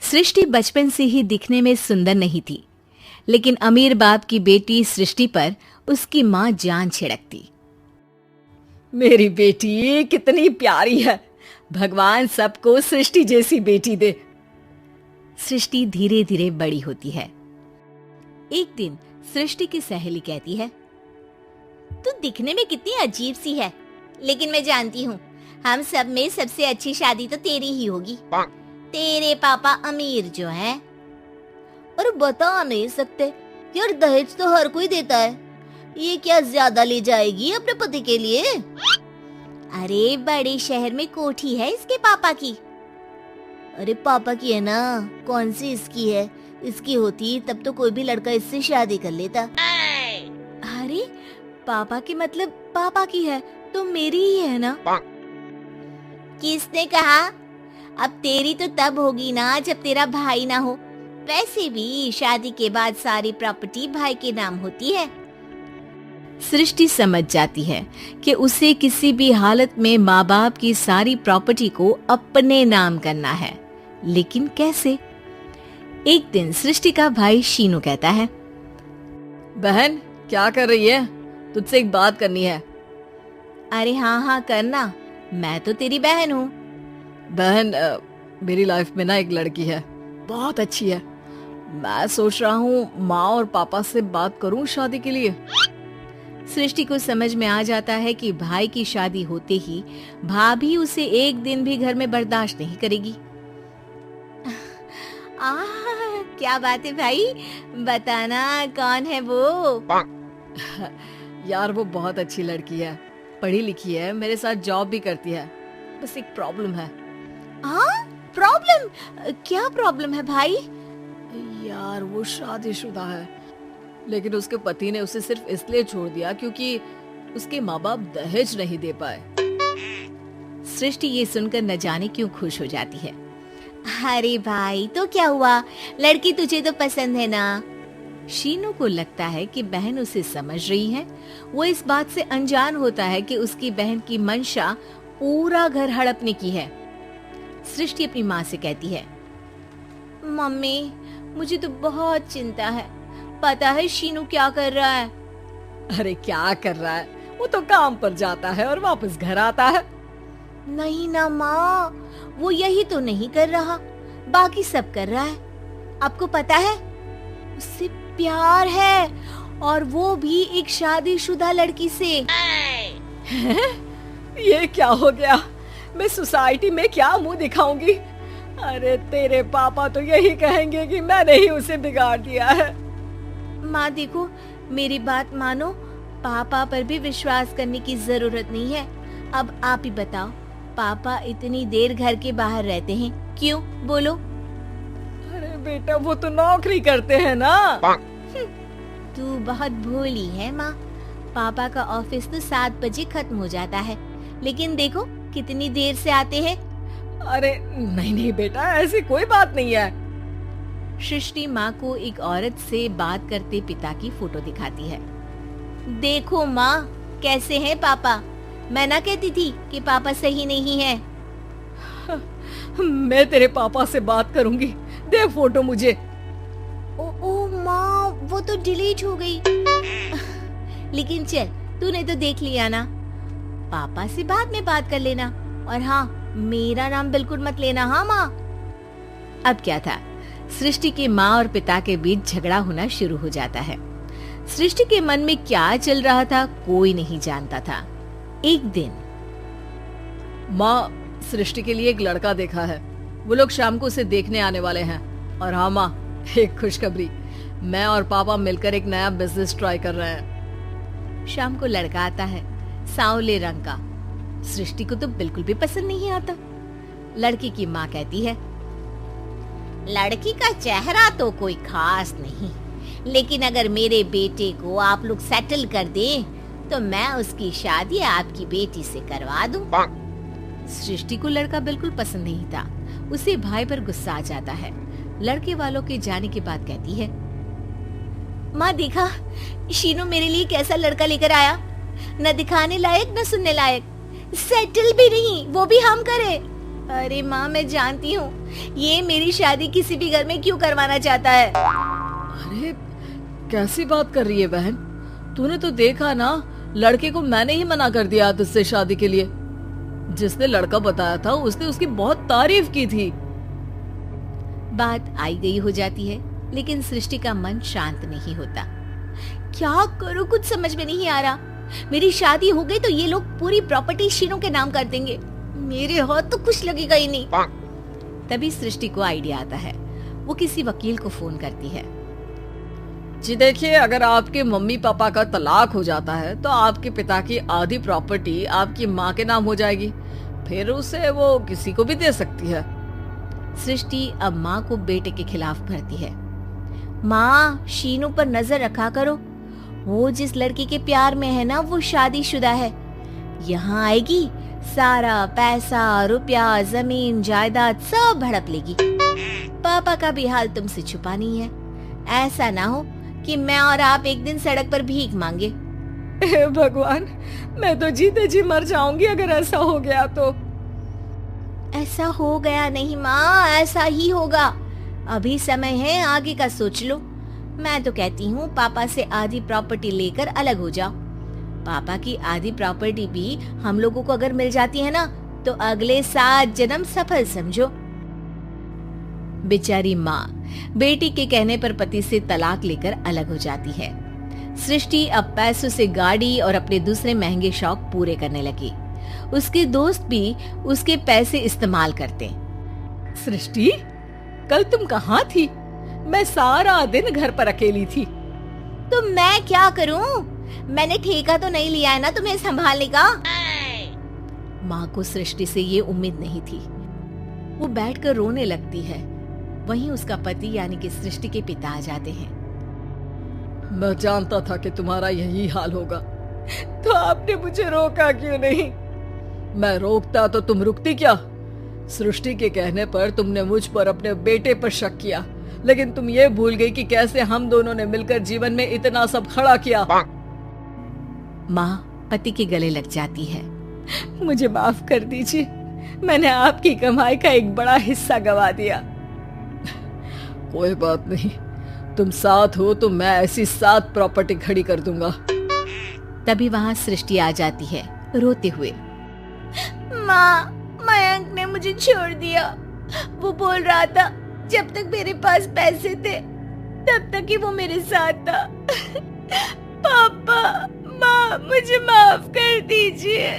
सृष्टि बचपन से ही दिखने में सुंदर नहीं थी, लेकिन अमीर बाप की बेटी सृष्टि पर उसकी माँ जान छिड़कती। मेरी बेटी कितनी प्यारी है, भगवान सबको सृष्टि जैसी बेटी दे। सृष्टि धीरे धीरे बड़ी होती है। एक दिन सृष्टि की सहेली कहती है, तू दिखने में कितनी अजीब सी है, लेकिन मैं जानती हूँ हम सब में सबसे अच्छी शादी तो तेरी ही होगी। तेरे पापा अमीर जो है। और बता नहीं सकते यार, दहेज तो हर कोई देता है, ये क्या ज्यादा ले जाएगी अपने पति के लिए? अरे बड़े शहर में कोठी है इसके पापा की। अरे पापा की है ना, कौन सी इसकी है? इसकी होती तब तो कोई भी लड़का इससे शादी कर लेता। अरे पापा की मतलब पापा की है तो मेरी ही है ना? किसने कहा? अब तेरी तो तब होगी ना जब तेरा भाई ना हो। वैसे भी शादी के बाद सारी प्रॉपर्टी भाई के नाम होती है। सृष्टि समझ जाती है कि उसे किसी भी हालत में माँ बाप की सारी प्रॉपर्टी को अपने नाम करना है, लेकिन कैसे? एक दिन सृष्टि का भाई शीनू कहता है, बहन क्या कर रही है? तुझसे एक बात करनी है। अरे हाँ करना, मैं तो तेरी बहन हूँ। बहन मेरी लाइफ में ना एक लड़की है, बहुत अच्छी है। मैं सोच रहा हूँ माँ और पापा से बात करूँ शादी के लिए। सृष्टि को समझ में आ जाता है कि भाई की शादी होते ही भाभी उसे एक दिन भी घर में बर्दाश्त नहीं करेगी। क्या बात है भाई, बताना कौन है वो? यार वो बहुत अच्छी लड़की है, पढ़ी लिखी है, मेरे साथ जॉब भी करती है। बस एक प्रॉब्लम है। प्रॉब्लम? क्या प्रॉब्लम है भाई? यार वो शादीशुदा है, लेकिन उसके पति ने उसे सिर्फ इसलिए छोड़ दिया क्योंकि उसके माँ बाप दहेज नहीं दे पाए। सृष्टि ये सुनकर न जाने क्यों खुश हो जाती है। अरे भाई तो क्या हुआ, लड़की तुझे तो पसंद है ना? शीनू को लगता है कि बहन उसे समझ रही है। वो इस बात से अनजान होता है कि उसकी बहन की मंशा पूरा घर हड़पने की है। सृष्टि अपनी माँ से कहती है, मम्मी मुझे तो बहुत चिंता है। पता है शीनू क्या कर रहा है? अरे क्या कर रहा है? वो तो काम पर जाता है और वापस घर आता है। नहीं ना माँ, वो यही तो नहीं कर रहा, बाकी सब कर रहा है। आपको पता है उससे प्यार है, और वो भी एक शादीशुदा लड़की से। ये क्या हो गया? मैं सोसाइटी में क्या मुंह दिखाऊंगी? अरे तेरे पापा तो यही कहेंगे कि मैंने ही उसे बिगाड़ दिया है। माँ देखो, मेरी बात मानो, पापा पर भी विश्वास करने की जरूरत नहीं है। अब आप ही बताओ, पापा इतनी देर घर के बाहर रहते हैं क्यों? बोलो। अरे बेटा वो तो नौकरी करते हैं ना। तू बहुत भोली है माँ। पापा का ऑफिस तो 7 बजे खत्म हो जाता है, लेकिन देखो कितनी देर से आते हैं। अरे नहीं बेटा, ऐसी कोई बात नहीं है। सृष्टि माँ को एक औरत से बात करते पिता की फोटो दिखाती है। देखो माँ कैसे हैं पापा। मैं ना कहती थी कि पापा सही नहीं है। मैं तेरे पापा से बात करूंगी, दे फोटो मुझे। ओ माँ, वो तो डिलीट हो गई। लेकिन चल, तूने तो देख लिया ना। पापा से बाद में बात कर लेना, और हाँ मेरा नाम बिल्कुल मत लेना। हाँ माँ। अब क्या था, सृष्टि के माँ और पिता के बीच झगड़ा होना शुरू हो जाता है। सृष्टि के मन में क्या चल रहा था कोई नहीं जानता था। एक दिन, माँ सृष्टि के लिए एक लड़का देखा है, वो लोग शाम को उसे देखने आने वाले हैं। और हाँ माँ, एक खुशखबरी, मैं और पापा मिलकर एक नया बिजनेस ट्राई कर रहे हैं। शाम को लड़का आता है, सांवले रंग का। सृष्टि को तो बिल्कुल भी पसंद नहीं आता। लड़की की माँ कहती है, लड़की का चेहरा तो कोई खास नहीं, लेकिन अगर मेरे बेटे को आप लोग सेटल कर दें तो मैं उसकी शादी आपकी बेटी से करवा दूं। सृष्टि को लड़का बिल्कुल पसंद नहीं था। उसे भाई पर गुस्सा आ जाता है। लड़के वालों के जाने के बाद कहती है, माँ देखा शीनू मेरे लिए कैसा लड़का लेकर आया, न दिखाने लायक न सुनने लायक, सेटल भी नहीं, वो भी हम करे। अरे माँ, मैं जानती हूँ ये मेरी शादी किसी भी घर में क्यों करवाना चाहता है। अरे कैसी बात कर रही है बहन, तूने तो देखा ना, लड़के को मैंने ही मना कर दिया तुझसे शादी के लिए। जिसने लड़का बताया था उसने उसकी बहुत तारीफ की थी। बात आई गई हो जाती है, लेकिन सृष्टि का मन शांत नहीं होता। क्या करूँ, कुछ समझ में नहीं आ रहा। मेरी शादी हो गई तो ये लोग पूरी प्रॉपर्टी शीनू के नाम कर देंगे, मेरे हाथ तो कुछ लगेगा ही नहीं। तभी सृष्टि को आइडिया आता है। वो किसी वकील को फोन करती है। जी देखिए, अगर आपके मम्मी पापा का तलाक हो जाता है तो आपके पिता की आधी प्रॉपर्टी आपकी माँ के नाम हो जाएगी, फिर उसे वो किसी को भी दे सकती है। सृष्टि अब माँ को बेटे के खिलाफ भरती है। माँ, शीनू पर नजर रखा करो, वो जिस लड़की के प्यार में है ना वो शादीशुदा है। यहाँ आएगी, सारा पैसा, रुपया, जमीन, जायदाद सब हड़प लेगी। पापा का भी हाल तुमसे छुपा नहीं है। ऐसा ना हो कि मैं और आप एक दिन सड़क पर भीख मांगे। भगवान, मैं तो जीते जी मर जाऊंगी अगर ऐसा हो गया तो। ऐसा हो गया नहीं माँ, ऐसा ही होगा। अभी समय है, आगे का सोच लो। मैं तो कहती हूँ पापा से आधी प्रॉपर्टी लेकर अलग हो जाओ। पापा की आधी प्रॉपर्टी भी हम लोगों को अगर मिल जाती है ना तो अगले 7 जन्म सफल समझो। बेचारी माँ बेटी के कहने पर पति से तलाक लेकर अलग हो जाती है। सृष्टि अब पैसों से गाड़ी और अपने दूसरे महंगे शौक पूरे करने लगी। उसके दोस्त भी उसके पैसे इस्तेमाल करते। सृष्टि, कल तुम कहाँ थी? मैं सारा दिन घर पर अकेली थी। तो मैं क्या करूं? मैंने ठेका तो नहीं लिया है ना तुम्हें संभालने का। माँ को सृष्टि से ये उम्मीद नहीं थी। वो बैठकर रोने लगती है। वहीं उसका पति यानी कि सृष्टि के पिता आ जाते हैं। मैं जानता था कि तुम्हारा यही हाल होगा, तो आपने मुझे रोका क्यों नहीं? मैं रोकता तो तुम रुकती क्या? सृष्टि के कहने पर तुमने मुझ पर अपने बेटे पर शक किया, लेकिन तुम ये भूल गई कि कैसे हम दोनों ने मिलकर जीवन में इतना सब खड़ा किया। माँ पति के गले लग जाती है। मुझे माफ कर दीजिए, मैंने आपकी कमाई का एक बड़ा हिस्सा गवा दिया। कोई बात नहीं, तुम साथ हो तो मैं ऐसी 7 प्रॉपर्टी खड़ी कर दूंगा। तभी वहाँ सृष्टि आ जाती है रोते हुए। माँ, मयंक ने मुझे छोड़ दिया। वो बोल रहा था जब तक मेरे पास पैसे थे तब तक ही वो मेरे साथ था। पापा, माँ, मुझे माफ कर दीजिए।